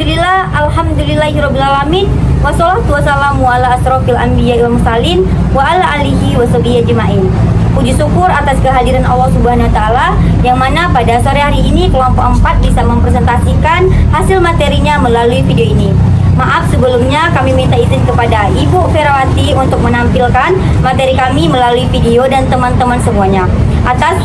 Alhamdulillahirrabbilalamin. Wassalatu wassalamu ala asrofil anbiya wal mursalin wa ala alihi wa sahbihi ajma'in. Puji syukur atas kehadiran Allah Subhanahu wa taala yang mana pada sore hari ini kelompok 4 bisa mempresentasikan hasil materinya melalui video ini. Maaf sebelumnya kami minta izin kepada Ibu Ferawati untuk menampilkan materi kami melalui video dan teman-teman semuanya. Atas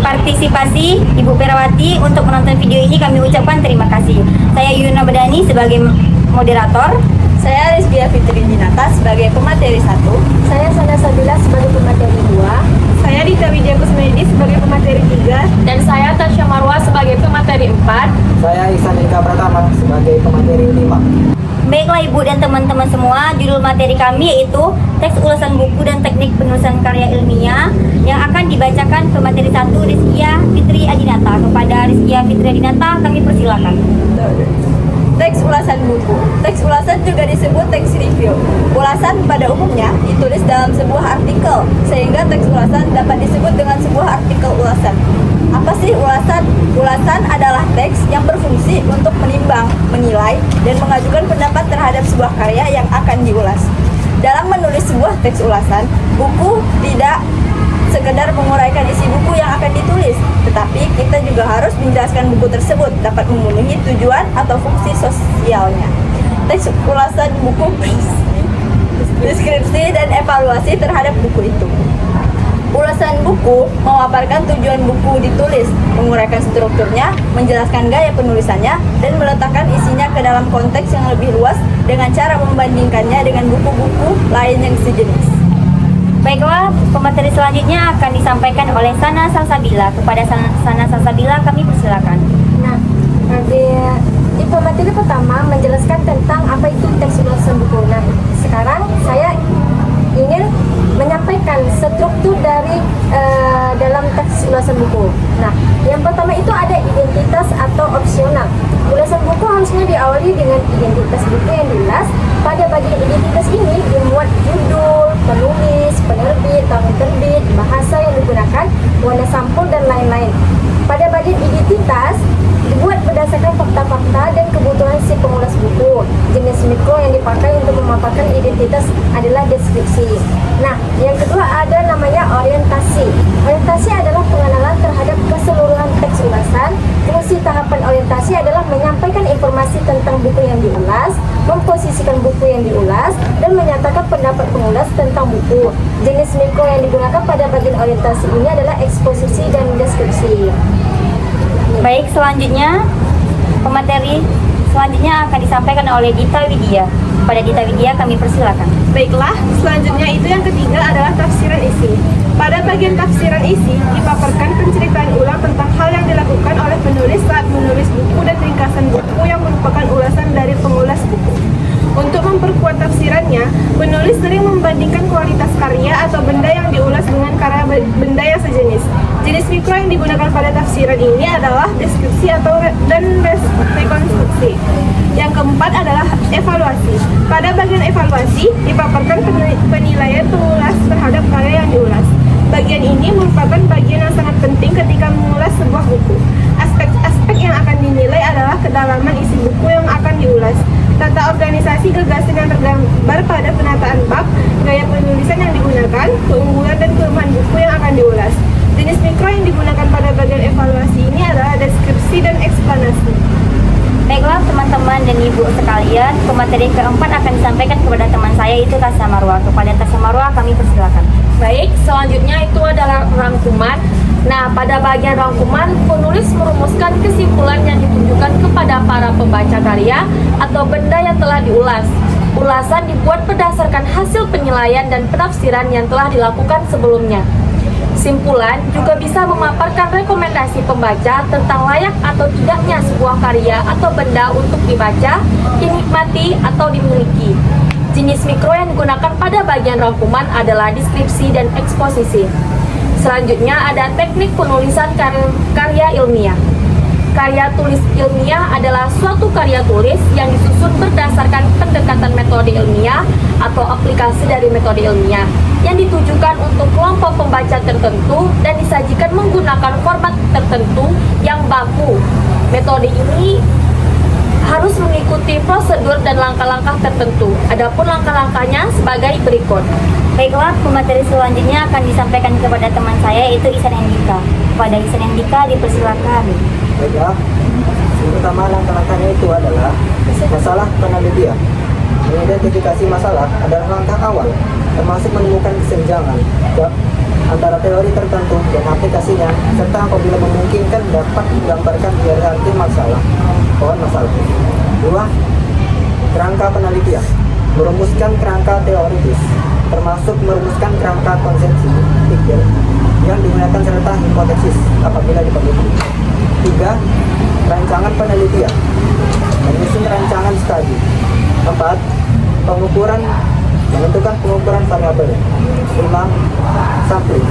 partisipasi Ibu Ferawati untuk menonton video ini kami ucapkan terima kasih. Saya Yuna Badani sebagai moderator. Saya Rizkia Fitri Dinata sebagai pemateri 1. Saya Sana Sabila sebagai pemateri 2. Saya Dita Widya Kusmedi sebagai pemateri 3. Dan saya Tasya Marwa sebagai pemateri 4. Saya Ihsan Ika Pratama sebagai pemateri 5. Baiklah Ibu dan teman-teman semua, judul materi kami yaitu teks ulasan buku dan teknik penulisan karya ilmiah yang akan dibacakan pemateri 1 Rizkia Fitri Adinata. Kepada Rizkia Fitri Adinata kami persilakan. Teks ulasan buku. Teks ulasan juga disebut teks review. Ulasan pada umumnya ditulis dalam sebuah artikel, sehingga teks ulasan dapat disebut dengan sebuah artikel ulasan. Apa sih ulasan? Ulasan adalah teks yang berfungsi untuk menimbang, menilai, dan mengajukan pendapat terhadap sebuah karya yang akan diulas. Dalam menulis sebuah teks ulasan, buku tidak sekedar menguraikan isi buku yang akan ditulis, tetapi kita juga harus menjelaskan buku tersebut dapat memenuhi tujuan atau fungsi sosialnya. Teks ulasan buku berisi deskripsi dan evaluasi terhadap buku itu. Ulasan buku memaparkan tujuan buku ditulis, menguraikan strukturnya, menjelaskan gaya penulisannya, dan meletakkan isinya ke dalam konteks yang lebih luas dengan cara membandingkannya dengan buku-buku lain yang sejenis. Baiklah, pemateri selanjutnya akan disampaikan oleh Sana Salsabila. Kepada Sana Salsabila kami persilakan. Nah, di pemateri pertama menjelaskan tentang apa itu teks ulasan buku. Nah, sekarang saya ingin menyampaikan struktur dari dalam teks ulasan buku. Nah, yang pertama itu ada identitas atau opsional. Ulasan buku harusnya diawali dengan identitas buku yang diulas. Pada bagian identitas ini dimuat judul, penulis, penerbit, tahun terbit, bahasa yang digunakan, warna sampul, dan lain-lain. Pada bagian identitas dibuat berdasarkan fakta-fakta dan kebutuhan si pengulas buku. Jenis mikro yang dipakai untuk memaparkan identitas adalah deskripsi. Nah, yang kedua ada namanya orientasi. Orientasi adalah pengenalan terhadap keseluruhan teks ulasan. Fungsi tahapan orientasi adalah menyampaikan informasi tentang buku yang diulas, memposisikan buku yang diulas, dan menyatakan pendapat pengulas tentang buku. Jenis mikro yang digunakan pada bagian orientasi ini adalah eksposisi dan deskripsi. Baik, selanjutnya pemateri selanjutnya akan disampaikan oleh Dita Widya. Pada Dita Widya kami persilakan. Baiklah, selanjutnya itu yang ketiga adalah tafsiran isi. Pada bagian tafsiran isi, dipaparkan penceritaan ulang tentang hal yang dilakukan oleh penulis saat menulis buku dan ringkasan buku yang merupakan ulasan dari pengulas buku. Untuk memperkuat tafsirannya, penulis sering membandingkan kualitas karya atau benda yang diulas dengan karya benda yang sejenis. Jenis mikro yang digunakan pada tafsiran ini adalah deskripsi dan rekonstruksi. Yang keempat adalah evaluasi. Pada bagian evaluasi, dipaparkan penilaian pengulas terhadap karya yang diulas. Bagian ini merupakan bagian yang sangat penting ketika mengulas sebuah buku. Aspek-aspek yang akan dinilai adalah kedalaman isi buku yang akan diulas, tata organisasi gagasan yang tergambar pada penataan bab, gaya penulisan yang digunakan, keunggulan dan kelemahan buku yang akan diulas. Jenis mikro yang digunakan pada bagian evaluasi ini adalah deskripsi dan eksplanasi. Baiklah teman-teman dan ibu sekalian, pemateri keempat akan disampaikan kepada teman saya yaitu Tasya Marwa. Kepada Tasya Marwa kami persilakan. Baik, selanjutnya itu adalah rangkuman. Nah, pada bagian rangkuman, penulis merumuskan kesimpulan yang ditujukan kepada para pembaca karya atau benda yang telah diulas. Ulasan dibuat berdasarkan hasil penilaian dan penafsiran yang telah dilakukan sebelumnya. Simpulan juga bisa memaparkan rekomendasi pembaca tentang layak atau tidaknya sebuah karya atau benda untuk dibaca, dinikmati, atau dimiliki. Jenis mikro yang digunakan pada bagian rangkuman adalah deskripsi dan eksposisi. Selanjutnya ada teknik penulisan karya ilmiah. Karya tulis ilmiah adalah suatu karya tulis yang disusun berdasarkan pendekatan metode ilmiah atau aplikasi dari metode ilmiah yang ditujukan untuk kelompok pembaca tertentu dan disajikan menggunakan format tertentu yang baku. Metode ini harus mengikuti prosedur dan langkah-langkah tertentu. Adapun langkah-langkahnya sebagai berikut. Baiklah, pemateri selanjutnya akan disampaikan kepada teman saya, yaitu Ihsan Hendika. Kepada Ihsan Hendika dipersilakan. Baiklah, yang pertama langkah-langkahnya itu adalah masalah penelitian. Mengidentifikasi masalah adalah langkah awal, termasuk menemukan kesenjangan antara teori tertentu dan aplikasinya, serta apabila memungkinkan dapat menggambarkan hierarki masalah. Masalah. 2. Kerangka penelitian. Merumuskan kerangka teoritis, termasuk merumuskan kerangka konsepsi pikir yang digunakan serta hipotesis apabila diperlukan. 3. Rancangan penelitian. Menyusun rancangan studi. 4. Pengukuran. Menentukan pengukuran variabel. 5. Sampling.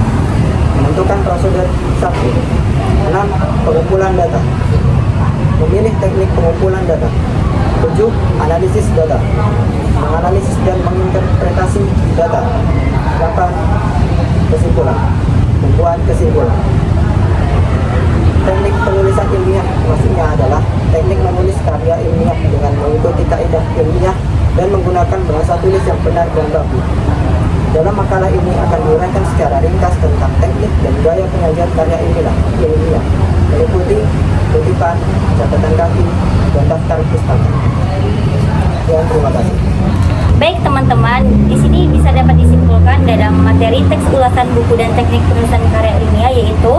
Menentukan prosedur sampling. 6. Pengumpulan data. Memilih teknik pengumpulan data. 7. Analisis data. Menganalisis dan menginterpretasi data. 8. Kesimpulan. Membuat kesimpulan. Teknik penulisan ilmiah maksudnya adalah teknik menulis karya ilmiah dengan mengikuti kaidah ilmiah dan menggunakan bahasa tulis yang benar dan baku. Dalam makalah ini akan diuraikan secara ringkas tentang teknik dan gaya penyajian karya ilmiah, meliputi kutipan, catatan kaki, dan daftar pustaka. Ya, terima kasih. Baik teman-teman, di sini bisa dapat disimpulkan dalam materi teks ulasan buku dan teknik penulisan karya ilmiah, yaitu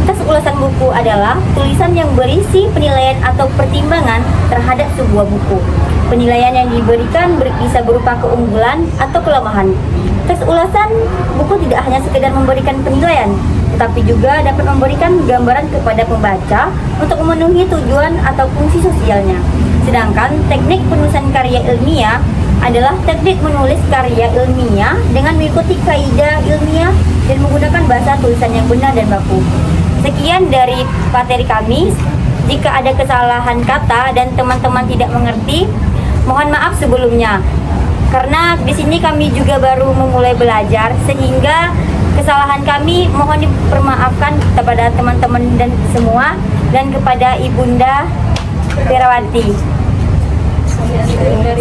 teks ulasan buku adalah tulisan yang berisi penilaian atau pertimbangan terhadap sebuah buku. Penilaian yang diberikan bisa berupa keunggulan atau kelemahan. Teks ulasan buku tidak hanya sekedar memberikan penilaian, tetapi juga dapat memberikan gambaran kepada pembaca untuk memenuhi tujuan atau fungsi sosialnya. Sedangkan teknik penulisan karya ilmiah adalah teknik menulis karya ilmiah dengan mengikuti kaidah ilmiah dan menggunakan bahasa tulisan yang benar dan baku. Sekian dari materi kami. Jika ada kesalahan kata dan teman-teman tidak mengerti, mohon maaf sebelumnya. Karena di sini kami juga baru memulai belajar, sehingga kesalahan kami mohon dipermaafkan kepada teman-teman dan semua, dan kepada Ibunda Ferawati.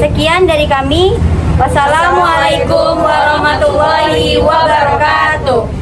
Sekian dari kami. Wassalamualaikum warahmatullahi wabarakatuh.